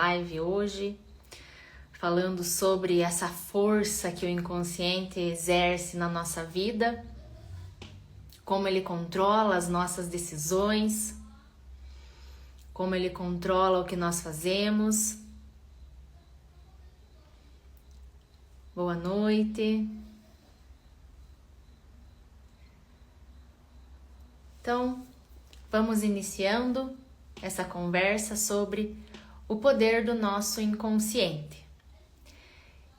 live hoje, falando sobre essa força que o inconsciente exerce na nossa vida, como ele controla as nossas decisões, como ele controla o que nós fazemos. Boa noite. Então, vamos iniciando essa conversa sobre o poder do nosso inconsciente.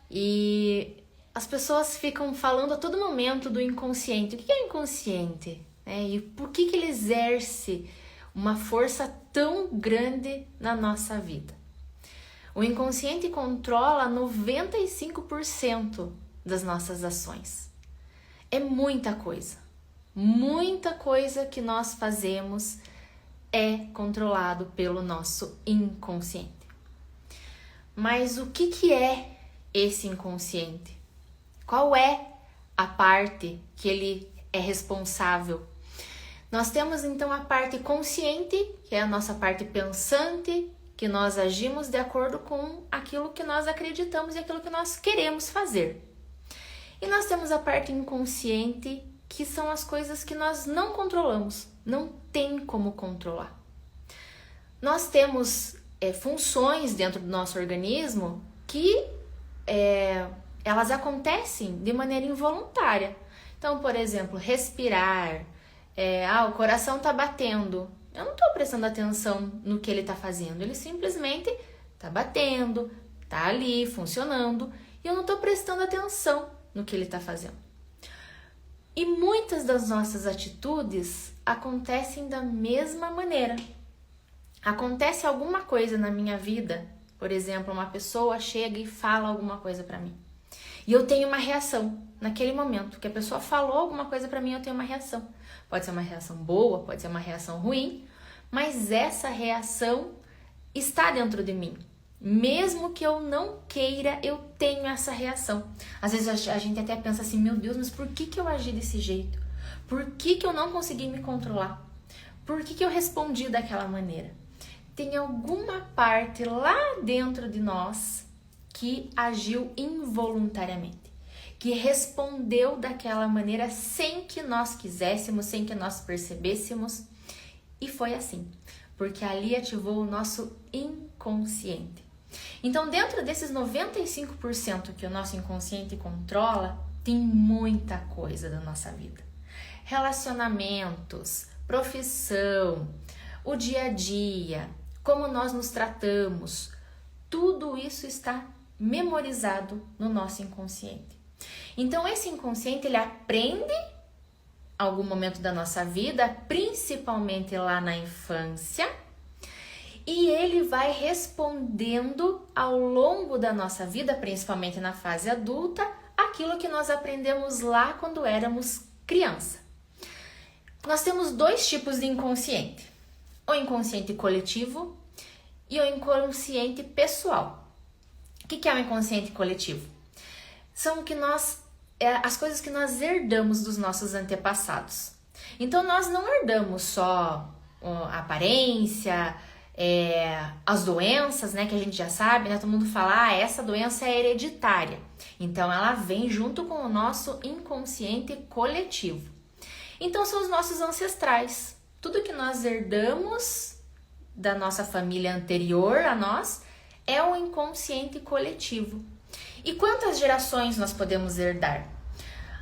E as pessoas ficam falando a todo momento do inconsciente. O que é inconsciente? E por que ele exerce uma força tão grande na nossa vida? O inconsciente controla 95% das nossas ações. É muita coisa. Muita coisa que nós fazemos é controlado pelo nosso inconsciente. Mas o que é esse inconsciente? Qual é a parte que ele é responsável? Nós temos então a parte consciente, que é a nossa parte pensante, que nós agimos de acordo com aquilo que nós acreditamos e aquilo que nós queremos fazer. E nós temos a parte inconsciente, que são as coisas que nós não controlamos, não tem como controlar. Nós temos funções dentro do nosso organismo que elas acontecem de maneira involuntária. Então, por exemplo, respirar, o coração está batendo. Eu não estou prestando atenção no que ele está fazendo, ele simplesmente está batendo, está ali funcionando e eu não estou prestando atenção no que ele está fazendo. E muitas das nossas atitudes acontecem da mesma maneira. Acontece alguma coisa na minha vida, por exemplo, uma pessoa chega e fala alguma coisa para mim. E eu tenho uma reação naquele momento que a pessoa falou alguma coisa para mim, eu tenho uma reação. Pode ser uma reação boa, pode ser uma reação ruim, mas essa reação está dentro de mim. Mesmo que eu não queira, eu tenho essa reação. Às vezes a gente até pensa assim, meu Deus, mas por que eu agi desse jeito? Por que eu não consegui me controlar? Por que eu respondi daquela maneira? Tem alguma parte lá dentro de nós que agiu involuntariamente, que respondeu daquela maneira sem que nós quiséssemos, sem que nós percebêssemos. E foi assim, porque ali ativou o nosso inconsciente. Então, dentro desses 95% que o nosso inconsciente controla, tem muita coisa da nossa vida. Relacionamentos, profissão, o dia a dia, como nós nos tratamos, tudo isso está memorizado no nosso inconsciente. Então, esse inconsciente, ele aprende algum momento da nossa vida, principalmente lá na infância, e ele vai respondendo ao longo da nossa vida, principalmente na fase adulta, aquilo que nós aprendemos lá quando éramos criança. Nós temos dois tipos de inconsciente: o inconsciente coletivo e o inconsciente pessoal. O que é o inconsciente coletivo? São as coisas que nós herdamos dos nossos antepassados. Então, nós não herdamos só a aparência, as doenças, né, que a gente já sabe, né? Todo mundo fala, essa doença é hereditária. Então, ela vem junto com o nosso inconsciente coletivo. Então, são os nossos ancestrais. Tudo que nós herdamos da nossa família anterior a nós é o inconsciente coletivo. E quantas gerações nós podemos herdar?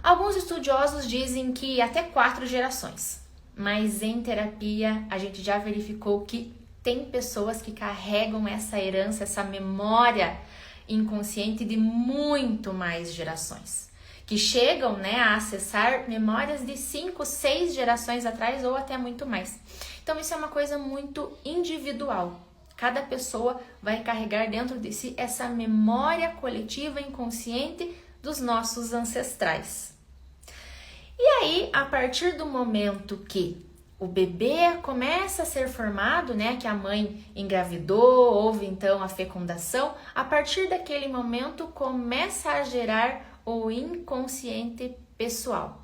Alguns estudiosos dizem que até 4 gerações. Mas em terapia, a gente já verificou que tem pessoas que carregam essa herança, essa memória inconsciente de muito mais gerações, que chegam, né, a acessar memórias de 5, 6 gerações atrás ou até muito mais. Então isso é uma coisa muito individual. Cada pessoa vai carregar dentro de si essa memória coletiva inconsciente dos nossos ancestrais. E aí, a partir do momento que o bebê começa a ser formado, né, que a mãe engravidou, houve então a fecundação, a partir daquele momento começa a gerar o inconsciente pessoal,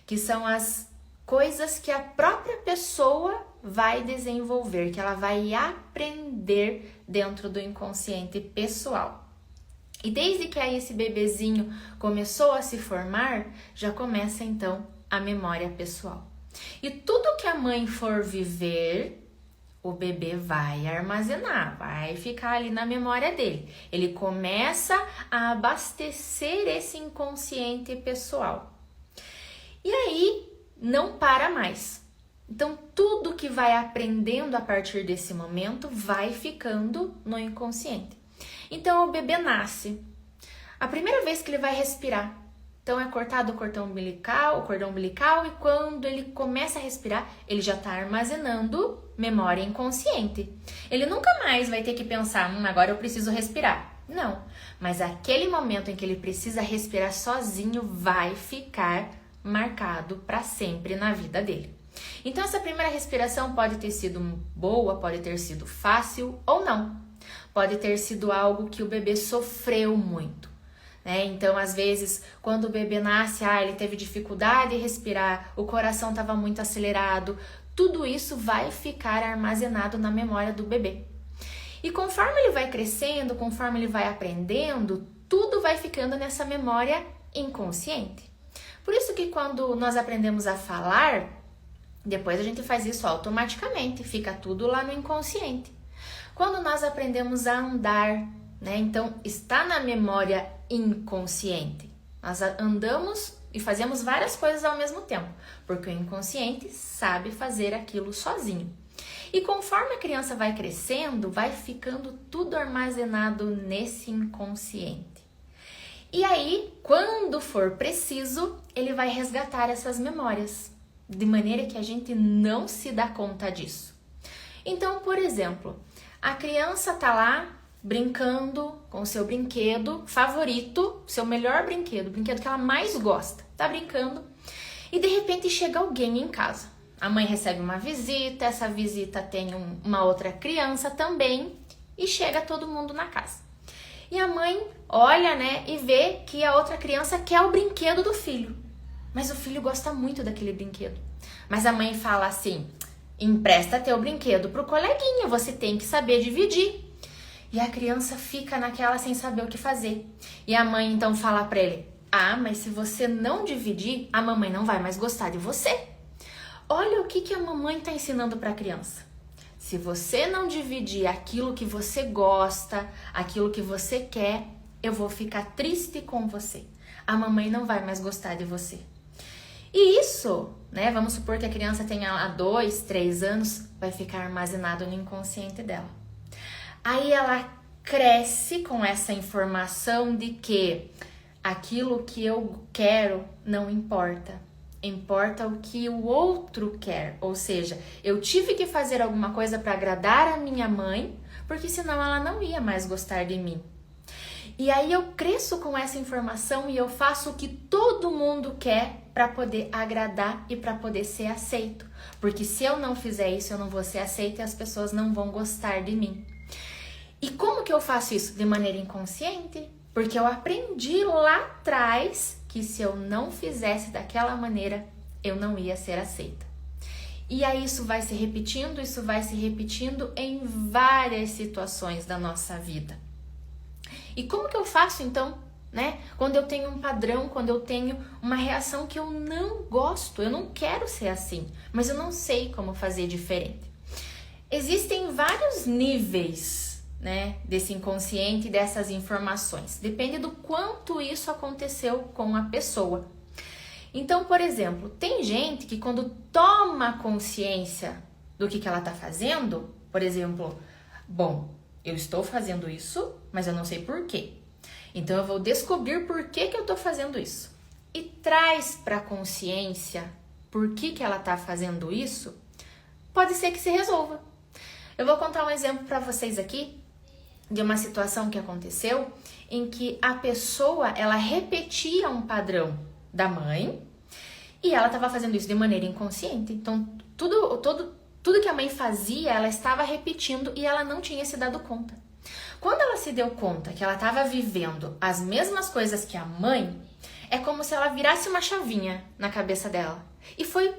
que são as coisas que a própria pessoa vai desenvolver, que ela vai aprender dentro do inconsciente pessoal. E desde que aí esse bebezinho começou a se formar, já começa então a memória pessoal. E tudo que a mãe for viver, o bebê vai armazenar, vai ficar ali na memória dele. Ele começa a abastecer esse inconsciente pessoal. E aí não para mais. Então tudo que vai aprendendo a partir desse momento vai ficando no inconsciente. Então o bebê nasce. A primeira vez que ele vai respirar, então é cortado o cordão umbilical, e quando ele começa a respirar, ele já está armazenando memória inconsciente. Ele nunca mais vai ter que pensar, agora eu preciso respirar. Não, mas aquele momento em que ele precisa respirar sozinho vai ficar marcado para sempre na vida dele. Então essa primeira respiração pode ter sido boa, pode ter sido fácil ou não. Pode ter sido algo que o bebê sofreu muito. Então, às vezes, quando o bebê nasce, ele teve dificuldade em respirar, o coração estava muito acelerado, tudo isso vai ficar armazenado na memória do bebê. E conforme ele vai crescendo, conforme ele vai aprendendo, tudo vai ficando nessa memória inconsciente. Por isso que quando nós aprendemos a falar, depois a gente faz isso automaticamente, fica tudo lá no inconsciente. Quando nós aprendemos a andar, então está na memória inconsciente. Nós andamos e fazemos várias coisas ao mesmo tempo, porque o inconsciente sabe fazer aquilo sozinho. E conforme a criança vai crescendo, vai ficando tudo armazenado nesse inconsciente. E aí, quando for preciso, ele vai resgatar essas memórias, de maneira que a gente não se dá conta disso. Então, por exemplo, a criança tá lá brincando com o seu brinquedo favorito, seu melhor brinquedo, o brinquedo que ela mais gosta. Tá brincando e de repente chega alguém em casa. A mãe recebe uma visita, essa visita tem uma outra criança também e chega todo mundo na casa. E a mãe olha, e vê que a outra criança quer o brinquedo do filho. Mas o filho gosta muito daquele brinquedo. Mas a mãe fala assim: empresta teu brinquedo pro coleguinha, você tem que saber dividir. E a criança fica naquela sem saber o que fazer. E a mãe então fala pra ele: mas se você não dividir, a mamãe não vai mais gostar de você. Olha o que a mamãe tá ensinando pra criança. Se você não dividir aquilo que você gosta, aquilo que você quer, eu vou ficar triste com você. A mamãe não vai mais gostar de você. E isso, vamos supor que a criança tenha lá 2, 3 anos, vai ficar armazenado no inconsciente dela. Aí ela cresce com essa informação de que aquilo que eu quero não importa. Importa o que o outro quer. Ou seja, eu tive que fazer alguma coisa para agradar a minha mãe, porque senão ela não ia mais gostar de mim. E aí eu cresço com essa informação e eu faço o que todo mundo quer para poder agradar e para poder ser aceito. Porque se eu não fizer isso, eu não vou ser aceita e as pessoas não vão gostar de mim. E como que eu faço isso? De maneira inconsciente. Porque eu aprendi lá atrás que se eu não fizesse daquela maneira, eu não ia ser aceita. E aí isso vai se repetindo em várias situações da nossa vida. E como que eu faço então, quando eu tenho um padrão, quando eu tenho uma reação que eu não gosto, eu não quero ser assim, mas eu não sei como fazer diferente. Existem vários níveis, desse inconsciente, dessas informações. Depende do quanto isso aconteceu com a pessoa. Então, por exemplo, tem gente que quando toma consciência do que ela está fazendo, por exemplo, eu estou fazendo isso, mas eu não sei por quê. Então eu vou descobrir por que eu estou fazendo isso. E traz para a consciência por que ela está fazendo isso, pode ser que se resolva. Eu vou contar um exemplo para vocês aqui de uma situação que aconteceu em que a pessoa, ela repetia um padrão da mãe e ela estava fazendo isso de maneira inconsciente. Então, tudo que a mãe fazia, ela estava repetindo e ela não tinha se dado conta. Quando ela se deu conta que ela estava vivendo as mesmas coisas que a mãe, é como se ela virasse uma chavinha na cabeça dela. E foi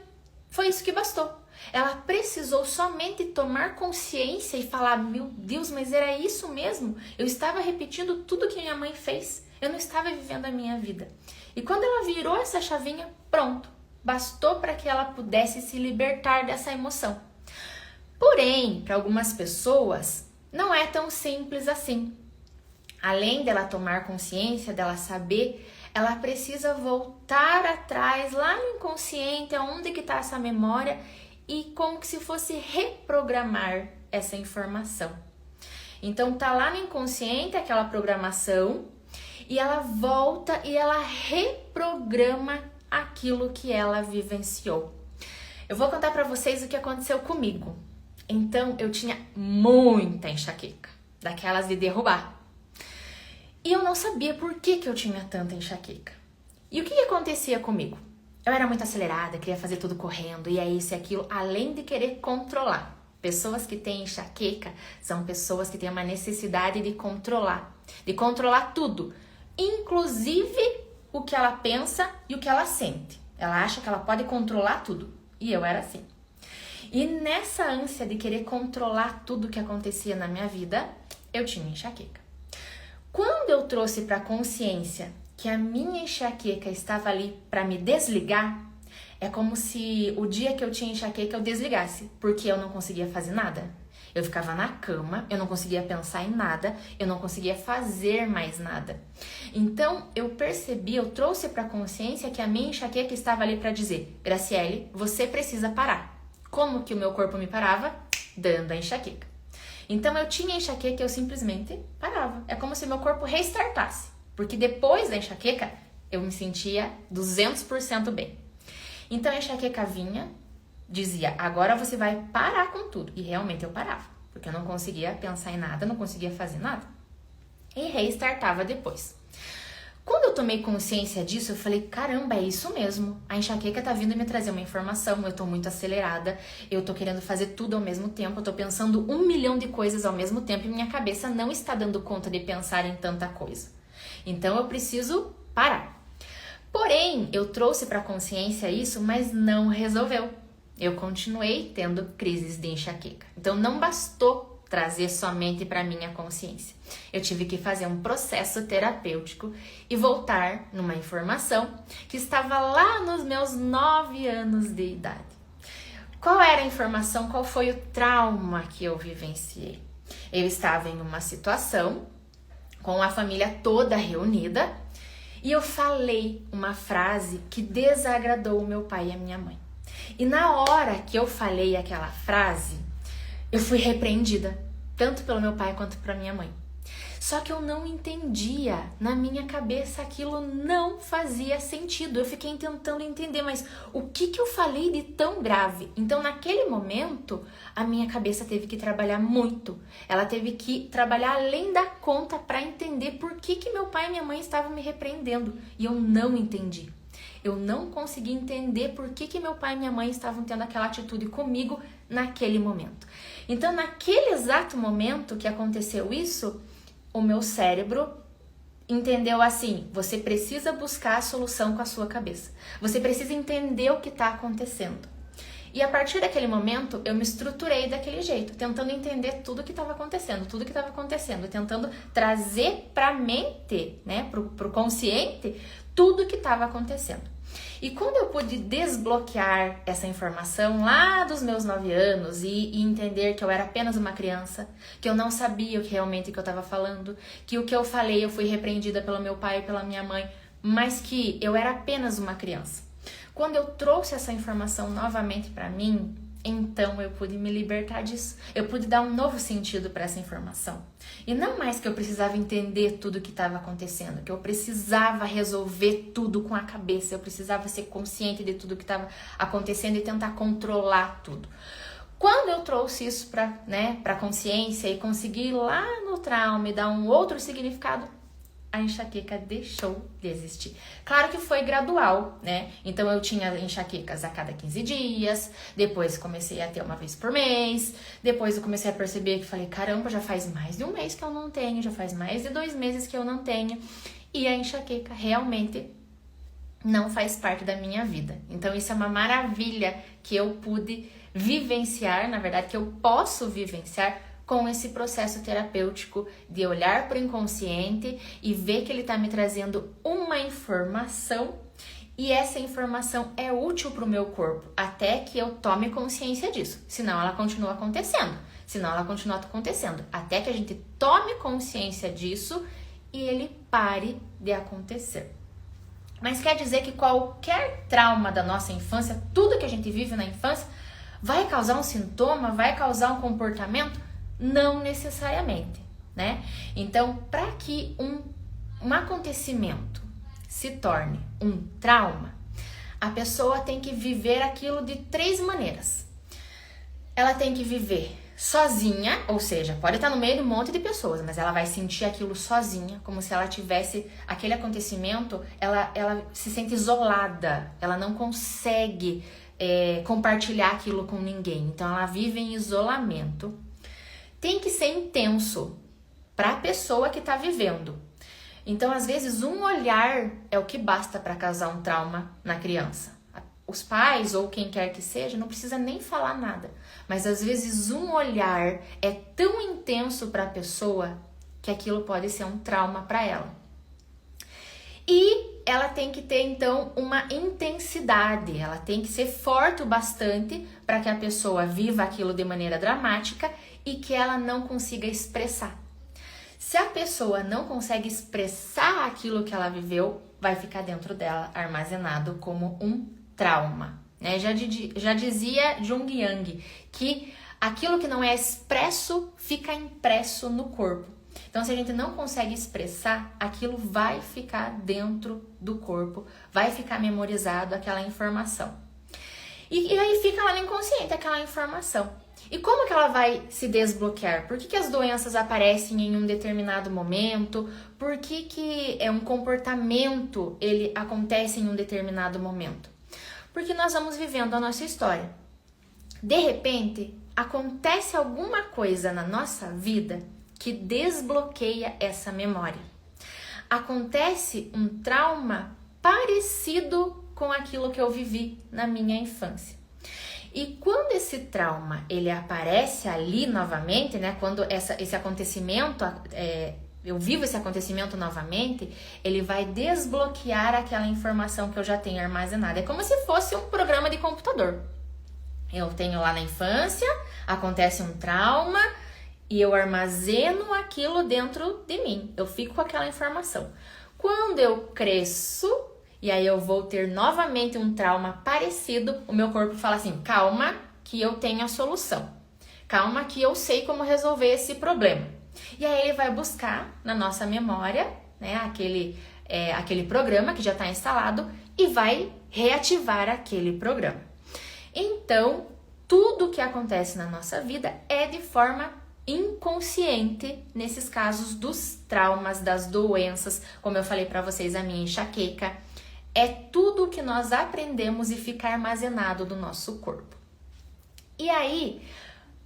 isso que bastou. Ela precisou somente tomar consciência e falar: meu Deus, mas era isso mesmo? Eu estava repetindo tudo que minha mãe fez. Eu não estava vivendo a minha vida. E quando ela virou essa chavinha, pronto. Bastou para que ela pudesse se libertar dessa emoção. Porém, para algumas pessoas, não é tão simples assim. Além dela tomar consciência, dela saber, ela precisa voltar atrás, lá no inconsciente, aonde que está essa memória, e como que se fosse reprogramar essa informação. Então tá lá no inconsciente aquela programação, e ela volta e ela reprograma aquilo que ela vivenciou. Eu vou contar para vocês o que aconteceu comigo. Então eu tinha muita enxaqueca, daquelas de derrubar. E eu não sabia por que eu tinha tanta enxaqueca. E o que acontecia comigo? Eu era muito acelerada, queria fazer tudo correndo, e é isso e aquilo, além de querer controlar. Pessoas que têm enxaqueca são pessoas que têm uma necessidade de controlar tudo, inclusive o que ela pensa e o que ela sente. Ela acha que ela pode controlar tudo, e eu era assim. E nessa ânsia de querer controlar tudo que acontecia na minha vida, eu tinha enxaqueca. Quando eu trouxe para a consciência que a minha enxaqueca estava ali para me desligar, é como se o dia que eu tinha enxaqueca eu desligasse, porque eu não conseguia fazer nada. Eu ficava na cama, eu não conseguia pensar em nada, eu não conseguia fazer mais nada. Então eu percebi, eu trouxe para a consciência que a minha enxaqueca estava ali para dizer: Graciele, você precisa parar. Como que o meu corpo me parava? Dando a enxaqueca. Então eu tinha enxaqueca e eu simplesmente parava. É como se meu corpo restartasse. Porque depois da enxaqueca, eu me sentia 200% bem. Então a enxaqueca vinha, dizia: agora você vai parar com tudo. E realmente eu parava. Porque eu não conseguia pensar em nada, não conseguia fazer nada. E restartava depois. Quando eu tomei consciência disso, eu falei: caramba, é isso mesmo. A enxaqueca tá vindo me trazer uma informação, eu tô muito acelerada, eu tô querendo fazer tudo ao mesmo tempo, eu tô pensando 1 milhão de coisas ao mesmo tempo e minha cabeça não está dando conta de pensar em tanta coisa. Então eu preciso parar. Porém, eu trouxe para a consciência isso, mas não resolveu. Eu continuei tendo crises de enxaqueca. Então não bastou trazer somente para minha consciência. Eu tive que fazer um processo terapêutico e voltar numa informação que estava lá nos meus 9 anos de idade. Qual era a informação? Qual foi o trauma que eu vivenciei? Eu estava em uma situação com a família toda reunida e eu falei uma frase que desagradou o meu pai e a minha mãe. E na hora que eu falei aquela frase, eu fui repreendida, tanto pelo meu pai quanto pela minha mãe. Só que eu não entendia, na minha cabeça aquilo não fazia sentido. Eu fiquei tentando entender, mas o que eu falei de tão grave? Então naquele momento, a minha cabeça teve que trabalhar muito. Ela teve que trabalhar além da conta para entender por que meu pai e minha mãe estavam me repreendendo. E eu não entendi. Eu não consegui entender por que meu pai e minha mãe estavam tendo aquela atitude comigo naquele momento. Então, naquele exato momento que aconteceu isso, o meu cérebro entendeu assim: você precisa buscar a solução com a sua cabeça. Você precisa entender o que está acontecendo. E a partir daquele momento, eu me estruturei daquele jeito, tentando entender tudo que estava acontecendo, tentando trazer para a mente, né, pro consciente, tudo que estava acontecendo. E quando eu pude desbloquear essa informação lá dos meus 9 anos e entender que eu era apenas uma criança, que eu não sabia realmente o que eu estava falando, que o que eu falei eu fui repreendida pelo meu pai e pela minha mãe, mas que eu era apenas uma criança. Quando eu trouxe essa informação novamente para mim, então eu pude me libertar disso. Eu pude dar um novo sentido para essa informação. E não mais que eu precisava entender tudo o que estava acontecendo, que eu precisava resolver tudo com a cabeça, eu precisava ser consciente de tudo que estava acontecendo e tentar controlar tudo. Quando eu trouxe isso para a consciência e consegui lá no trauma e dar um outro significado, a enxaqueca deixou de existir. Claro que foi gradual, né? Então eu tinha enxaquecas a cada 15 dias, depois comecei a ter uma vez por mês, depois eu comecei a perceber que falei: caramba, já faz mais de 1 mês que eu não tenho, já faz mais de 2 meses que eu não tenho, e a enxaqueca realmente não faz parte da minha vida. Então isso é uma maravilha que eu pude vivenciar, na verdade, que eu posso vivenciar com esse processo terapêutico de olhar para o inconsciente e ver que ele está me trazendo uma informação e essa informação é útil para o meu corpo até que eu tome consciência disso. Senão ela continua acontecendo. Até que a gente tome consciência disso e ele pare de acontecer. Mas quer dizer que qualquer trauma da nossa infância, tudo que a gente vive na infância, vai causar um sintoma, vai causar um comportamento? Não necessariamente, né? Então, para que um acontecimento se torne um trauma, a pessoa tem que viver aquilo de 3 maneiras. Ela tem que viver sozinha, ou seja, pode estar no meio de um monte de pessoas, mas ela vai sentir aquilo sozinha, como se ela tivesse aquele acontecimento, ela se sente isolada, ela não consegue compartilhar aquilo com ninguém, então ela vive em isolamento. Tem que ser intenso para a pessoa que está vivendo. Então, às vezes, um olhar é o que basta para causar um trauma na criança. Os pais ou quem quer que seja não precisa nem falar nada. Mas, às vezes, um olhar é tão intenso para a pessoa que aquilo pode ser um trauma para ela. E ela tem que ter, então, uma intensidade. Ela tem que ser forte o bastante para que a pessoa viva aquilo de maneira dramática e que ela não consiga expressar. Se a pessoa não consegue expressar aquilo que ela viveu, vai ficar dentro dela armazenado como um trauma, né? Já dizia Jung Yang que aquilo que não é expresso fica impresso no corpo. Então, se a gente não consegue expressar, aquilo vai ficar dentro do corpo, vai ficar memorizado aquela informação. E aí fica lá no inconsciente aquela informação. E como que ela vai se desbloquear? Por que as doenças aparecem em um determinado momento? Por que um comportamento ele acontece em um determinado momento? Porque nós vamos vivendo a nossa história. De repente, acontece alguma coisa na nossa vida que desbloqueia essa memória. Acontece um trauma parecido com aquilo que eu vivi na minha infância. E quando esse trauma ele aparece ali novamente, né? Quando esse acontecimento, eu vivo esse acontecimento novamente, ele vai desbloquear aquela informação que eu já tenho armazenada. É como se fosse um programa de computador. Eu tenho lá na infância, acontece um trauma e eu armazeno aquilo dentro de mim. Eu fico com aquela informação. Quando eu cresço, e aí eu vou ter novamente um trauma parecido, o meu corpo fala assim, calma que eu tenho a solução. Calma que eu sei como resolver esse problema. E aí ele vai buscar na nossa memória, né, aquele programa que já está instalado e vai reativar aquele programa. Então, tudo que acontece na nossa vida é de forma inconsciente nesses casos dos traumas, das doenças, como eu falei para vocês, a minha enxaqueca. É tudo que nós aprendemos e fica armazenado no nosso corpo. E aí,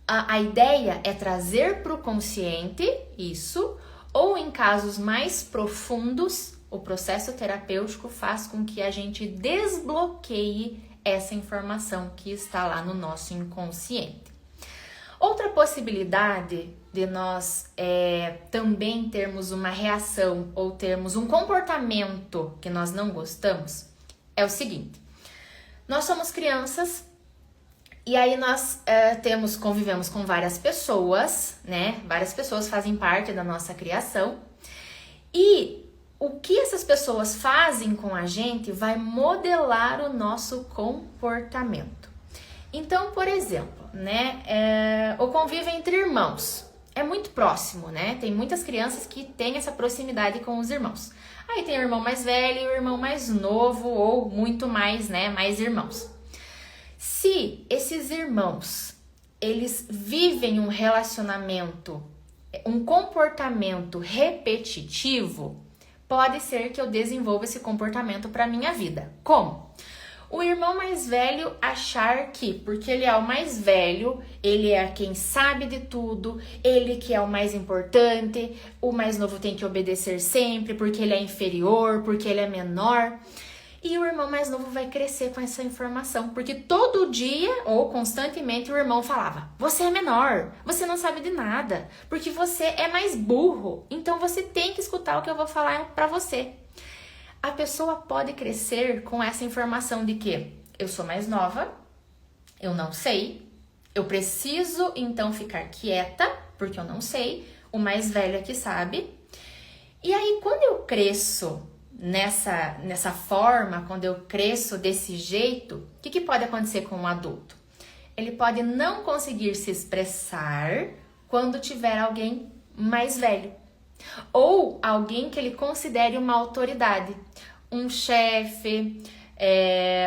a ideia é trazer para o consciente isso, ou em casos mais profundos, o processo terapêutico faz com que a gente desbloqueie essa informação que está lá no nosso inconsciente. Outra possibilidade de nós também termos uma reação ou termos um comportamento que nós não gostamos é o seguinte: nós somos crianças e aí nós convivemos com várias pessoas, né? Várias pessoas fazem parte da nossa criação e o que essas pessoas fazem com a gente vai modelar o nosso comportamento. Então, por exemplo, né, o convívio entre irmãos é muito próximo, né? Tem muitas crianças que têm essa proximidade com os irmãos. Aí tem o irmão mais velho e o irmão mais novo, ou muito mais, né, mais irmãos. Se esses irmãos, eles vivem um relacionamento, um comportamento repetitivo, pode ser que eu desenvolva esse comportamento para minha vida. Como? O irmão mais velho achar que, porque ele é o mais velho, ele é quem sabe de tudo, ele que é o mais importante, o mais novo tem que obedecer sempre, porque ele é inferior, porque ele é menor. E o irmão mais novo vai crescer com essa informação, porque todo dia ou constantemente o irmão falava: você é menor, você não sabe de nada, porque você é mais burro, então você tem que escutar o que eu vou falar pra você. A pessoa pode crescer com essa informação de que eu sou mais nova, eu não sei, eu preciso então ficar quieta, porque eu não sei, o mais velho é que sabe. E aí quando eu cresço nessa forma, quando eu cresço desse jeito, o que pode acontecer com um adulto? Ele pode não conseguir se expressar quando tiver alguém mais velho. Ou alguém que ele considere uma autoridade. Um chefe,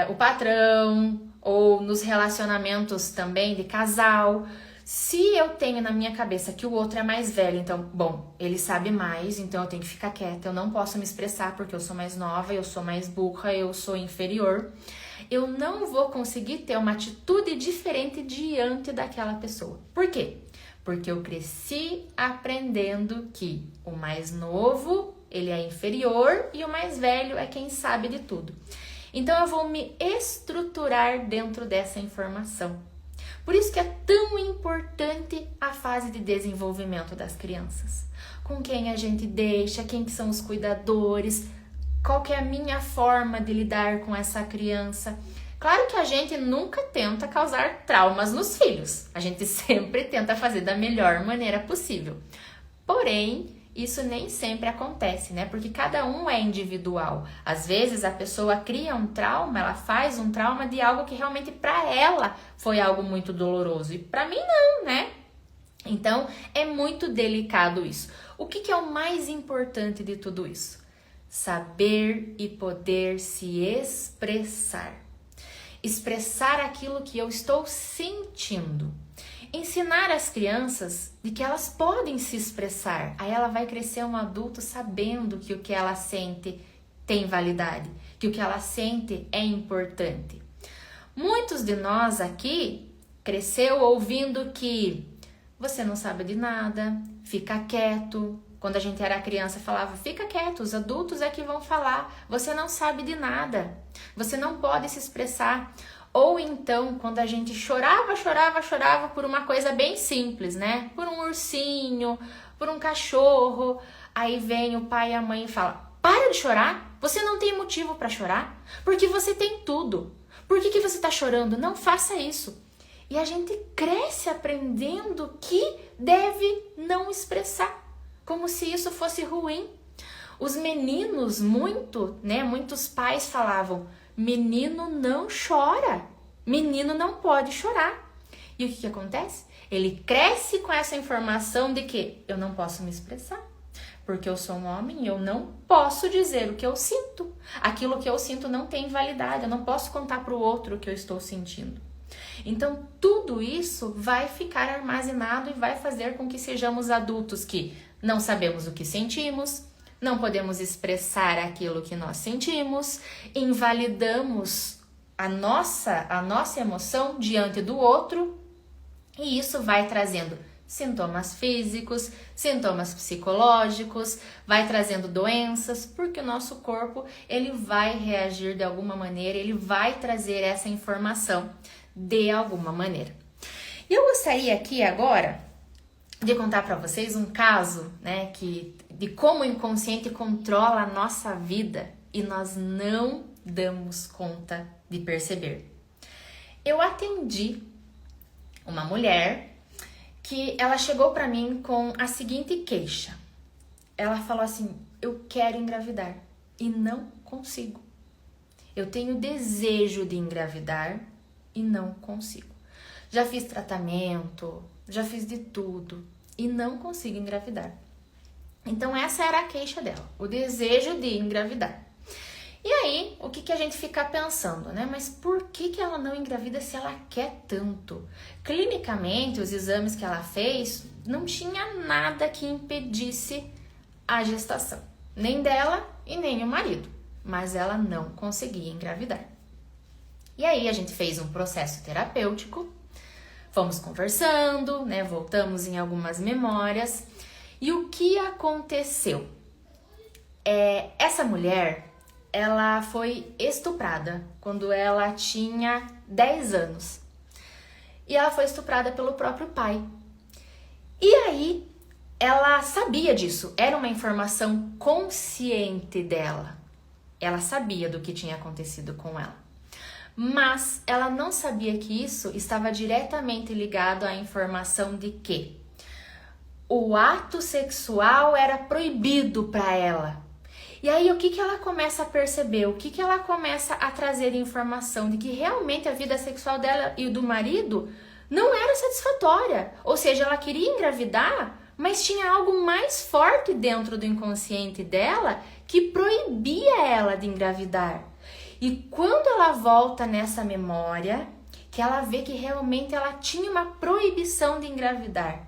o patrão, ou nos relacionamentos também de casal. Se eu tenho na minha cabeça que o outro é mais velho, então, bom, ele sabe mais, então eu tenho que ficar quieta, eu não posso me expressar porque eu sou mais nova, eu sou mais burra, eu sou inferior. Eu não vou conseguir ter uma atitude diferente diante daquela pessoa. Por quê? Porque eu cresci aprendendo que o mais novo, ele é inferior e o mais velho é quem sabe de tudo. Então eu vou me estruturar dentro dessa informação. Por isso que é tão importante a fase de desenvolvimento das crianças. Com quem a gente deixa, quem que são os cuidadores, qual que é a minha forma de lidar com essa criança. Claro que a gente nunca tenta causar traumas nos filhos. A gente sempre tenta fazer da melhor maneira possível. Porém, isso nem sempre acontece, né? Porque cada um é individual. Às vezes a pessoa cria um trauma, ela faz um trauma de algo que realmente para ela foi algo muito doloroso e para mim não, né? Então é muito delicado isso. O que é o mais importante de tudo isso? Saber e poder se expressar. Expressar aquilo que eu estou sentindo. Ensinar as crianças de que elas podem se expressar. Aí ela vai crescer um adulto sabendo que o que ela sente tem validade, que o que ela sente é importante. Muitos de nós aqui cresceu ouvindo que você não sabe de nada, fica quieto. Quando a gente era criança falava, fica quieto, os adultos é que vão falar, você não sabe de nada, você não pode se expressar. Ou então, quando a gente chorava por uma coisa bem simples, né? Por um ursinho, por um cachorro. Aí vem o pai e a mãe e fala, para de chorar, você não tem motivo para chorar, porque você tem tudo. Por que você tá chorando? Não faça isso. E a gente cresce aprendendo que deve não expressar, como se isso fosse ruim. Os meninos, muitos pais falavam, menino não chora, menino não pode chorar. E o que acontece? Ele cresce com essa informação de que eu não posso me expressar, porque eu sou um homem e eu não posso dizer o que eu sinto. Aquilo que eu sinto não tem validade, eu não posso contar para o outro o que eu estou sentindo. Então, tudo isso vai ficar armazenado e vai fazer com que sejamos adultos que não sabemos o que sentimos, não podemos expressar aquilo que nós sentimos, invalidamos a nossa emoção diante do outro, e isso vai trazendo sintomas físicos, sintomas psicológicos, vai trazendo doenças, porque o nosso corpo ele vai reagir de alguma maneira, ele vai trazer essa informação de alguma maneira. E eu gostaria aqui agora de contar para vocês um caso, né, de como o inconsciente controla a nossa vida e nós não damos conta de perceber. Eu atendi uma mulher que ela chegou para mim com a seguinte queixa. Ela falou assim, eu quero engravidar e não consigo. Eu tenho desejo de engravidar e não consigo. Já fiz tratamento, já fiz de tudo e não consigo engravidar. Então essa era a queixa dela, o desejo de engravidar. E aí, o que a gente fica pensando, né? Mas por que ela não engravida se ela quer tanto? Clinicamente, os exames que ela fez, não tinha nada que impedisse a gestação. Nem dela e nem o marido. Mas ela não conseguia engravidar. E aí, a gente fez um processo terapêutico, fomos conversando, né? Voltamos em algumas memórias. E o que aconteceu? Essa mulher, ela foi estuprada quando ela tinha 10 anos. E ela foi estuprada pelo próprio pai. E aí, ela sabia disso, era uma informação consciente dela. Ela sabia do que tinha acontecido com ela. Mas ela não sabia que isso estava diretamente ligado à informação de que o ato sexual era proibido para ela. E aí o que ela começa a perceber? O que ela começa a trazer de informação? De que realmente a vida sexual dela e do marido não era satisfatória. Ou seja, ela queria engravidar, mas tinha algo mais forte dentro do inconsciente dela que proibia ela de engravidar. E quando ela volta nessa memória, que ela vê que realmente ela tinha uma proibição de engravidar.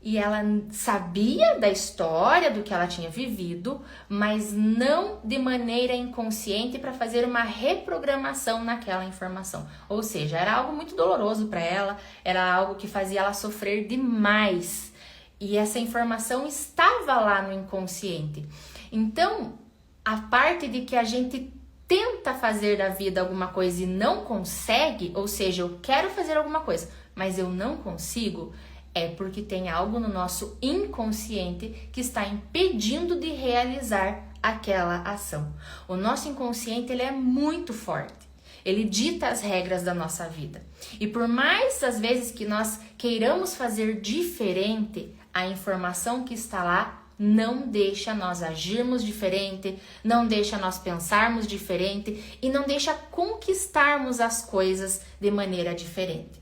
E ela sabia da história, do que ela tinha vivido, mas não de maneira inconsciente para fazer uma reprogramação naquela informação. Ou seja, era algo muito doloroso para ela, era algo que fazia ela sofrer demais. E essa informação estava lá no inconsciente. Então, a parte de que a gente tenta fazer da vida alguma coisa e não consegue, ou seja, eu quero fazer alguma coisa, mas eu não consigo, é porque tem algo no nosso inconsciente que está impedindo de realizar aquela ação. O nosso inconsciente, ele é muito forte. Ele dita as regras da nossa vida. E por mais às vezes que nós queiramos fazer diferente, a informação que está lá não deixa nós agirmos diferente, não deixa nós pensarmos diferente e não deixa conquistarmos as coisas de maneira diferente.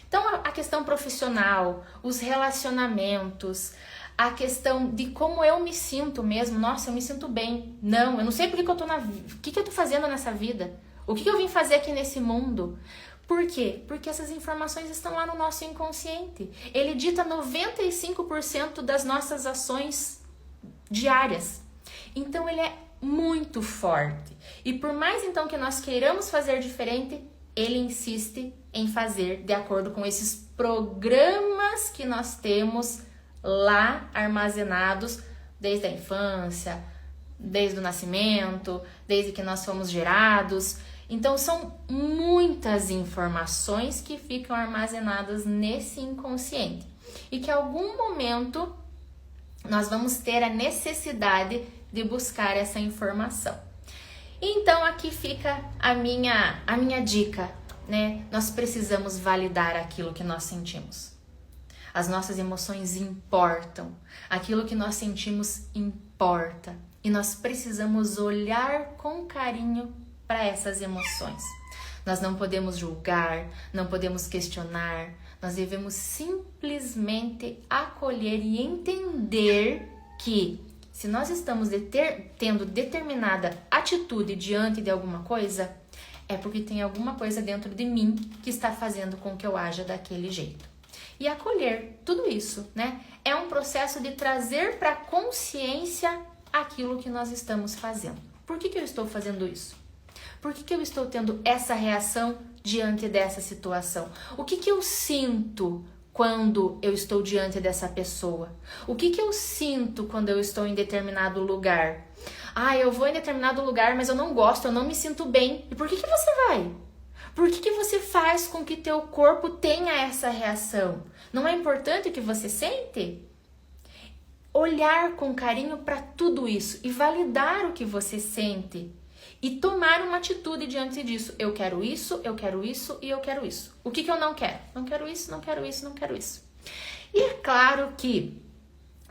Então, a questão profissional, os relacionamentos, a questão de como eu me sinto mesmo. Nossa, eu me sinto bem. Não, eu não sei por que eu tô o que eu tô fazendo nessa vida? O que eu vim fazer aqui nesse mundo? Por quê? Porque essas informações estão lá no nosso inconsciente. Ele dita 95% das nossas ações diárias. Então, ele é muito forte. E por mais então que nós queiramos fazer diferente, ele insiste em fazer de acordo com esses programas que nós temos lá armazenados desde a infância, desde o nascimento, desde que nós fomos gerados. Então, são muitas informações que ficam armazenadas nesse inconsciente e que em algum momento nós vamos ter a necessidade de buscar essa informação. Então, aqui fica a minha dica, né? Nós precisamos validar aquilo que nós sentimos. As nossas emoções importam, aquilo que nós sentimos importa e nós precisamos olhar com carinho para essas emoções. Nós não podemos julgar, não podemos questionar, nós devemos simplesmente acolher e entender que se nós estamos tendo determinada atitude diante de alguma coisa, é porque tem alguma coisa dentro de mim que está fazendo com que eu haja daquele jeito. E acolher tudo isso, né? É um processo de trazer para a consciência aquilo que nós estamos fazendo. Por que eu estou fazendo isso? Por que eu estou tendo essa reação diante dessa situação? O que eu sinto quando eu estou diante dessa pessoa? O que eu sinto quando eu estou em determinado lugar? Ah, eu vou em determinado lugar, mas eu não gosto, eu não me sinto bem. E por que você vai? Por que você faz com que teu corpo tenha essa reação? Não é importante o que você sente? Olhar com carinho para tudo isso e validar o que você sente. E tomar uma atitude diante disso. Eu quero isso, eu quero isso e eu quero isso. O que eu não quero? Não quero isso, não quero isso, não quero isso. E é claro que,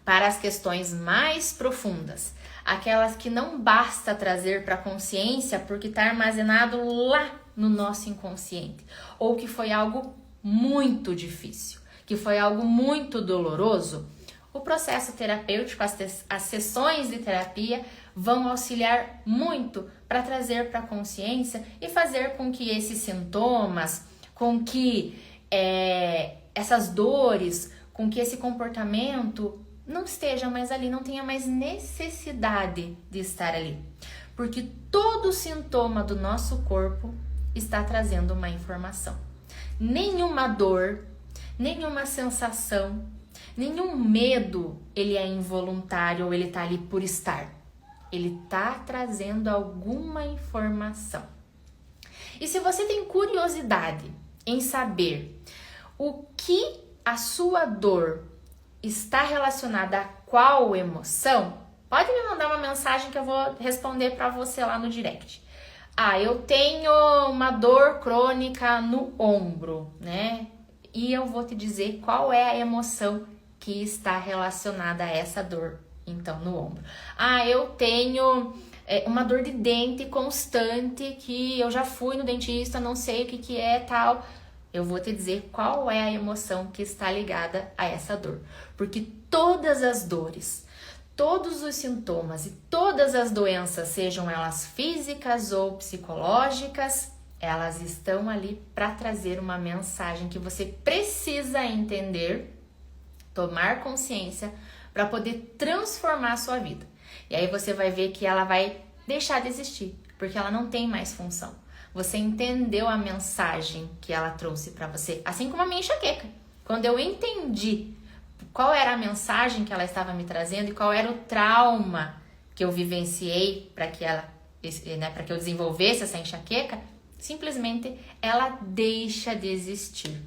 para as questões mais profundas, aquelas que não basta trazer para a consciência porque está armazenado lá no nosso inconsciente, ou que foi algo muito difícil, que foi algo muito doloroso, o processo terapêutico, as sessões de terapia vão auxiliar muito para trazer para a consciência e fazer com que esses sintomas, com que essas dores, com que esse comportamento não esteja mais ali, não tenha mais necessidade de estar ali. Porque todo sintoma do nosso corpo está trazendo uma informação. Nenhuma dor, nenhuma sensação, nenhum medo, ele é involuntário ou ele está ali por estar. Ele tá trazendo alguma informação. E se você tem curiosidade em saber o que a sua dor está relacionada a qual emoção, pode me mandar uma mensagem que eu vou responder para você lá no direct. Eu tenho uma dor crônica no ombro, né? E eu vou te dizer qual é a emoção que está relacionada a essa dor, então, no ombro. Eu tenho uma dor de dente constante que eu já fui no dentista, não sei o que é, tal. Eu vou te dizer qual é a emoção que está ligada a essa dor. Porque todas as dores, todos os sintomas e todas as doenças, sejam elas físicas ou psicológicas, elas estão ali para trazer uma mensagem que você precisa entender, tomar consciência para poder transformar a sua vida. E aí você vai ver que ela vai deixar de existir, porque ela não tem mais função. Você entendeu a mensagem que ela trouxe para você, assim como a minha enxaqueca. Quando eu entendi qual era a mensagem que ela estava me trazendo e qual era o trauma que eu vivenciei para que eu desenvolvesse essa enxaqueca, simplesmente ela deixa de existir.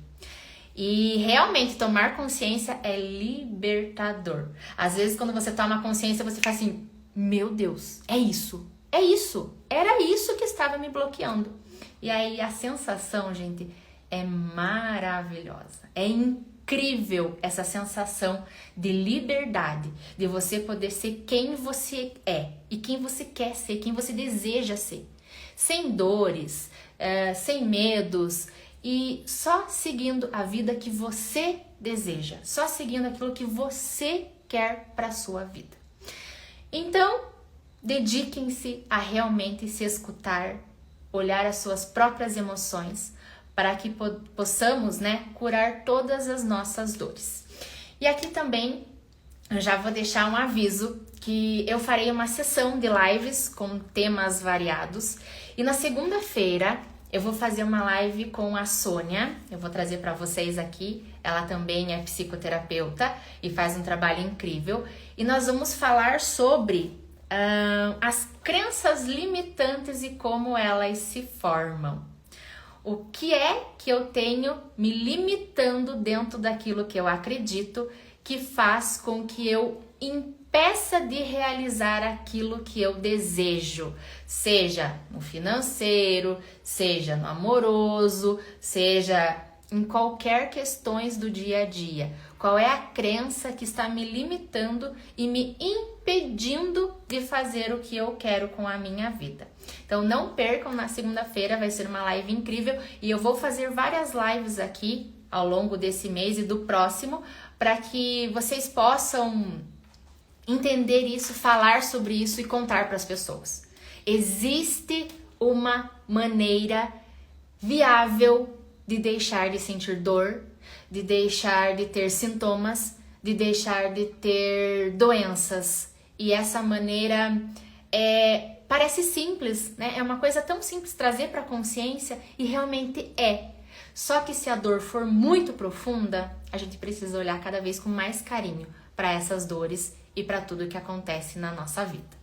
E realmente tomar consciência é libertador. Às vezes quando você toma consciência, você fala assim, meu Deus, é isso, era isso que estava me bloqueando. E aí a sensação, gente, é maravilhosa, é incrível essa sensação de liberdade, de você poder ser quem você é e quem você quer ser, quem você deseja ser, sem dores, sem medos e só seguindo a vida que você deseja, só seguindo aquilo que você quer para a sua vida. Então, dediquem-se a realmente se escutar, olhar as suas próprias emoções, para que possamos, curar todas as nossas dores. E aqui também eu já vou deixar um aviso que eu farei uma sessão de lives com temas variados. E na segunda-feira eu vou fazer uma live com a Sônia, eu vou trazer para vocês aqui, ela também é psicoterapeuta e faz um trabalho incrível. E nós vamos falar sobre as crenças limitantes e como elas se formam. O que é que eu tenho me limitando dentro daquilo que eu acredito que faz com que eu impeça de realizar aquilo que eu desejo, seja no financeiro, seja no amoroso, seja em qualquer questões do dia a dia. Qual é a crença que está me limitando e me impedindo de fazer o que eu quero com a minha vida? Então não percam, na segunda-feira vai ser uma live incrível e eu vou fazer várias lives aqui ao longo desse mês e do próximo para que vocês possam entender isso, falar sobre isso e contar para as pessoas. Existe uma maneira viável de deixar de sentir dor, de deixar de ter sintomas, de deixar de ter doenças. E essa maneira parece simples, né? É uma coisa tão simples trazer para a consciência e realmente é. Só que se a dor for muito profunda, a gente precisa olhar cada vez com mais carinho para essas dores e para tudo que acontece na nossa vida.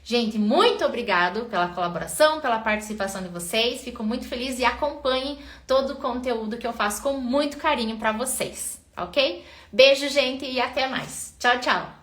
Gente, muito obrigado pela colaboração, pela participação de vocês. Fico muito feliz e acompanhem todo o conteúdo que eu faço com muito carinho para vocês, ok? Beijo, gente, e até mais. Tchau, tchau!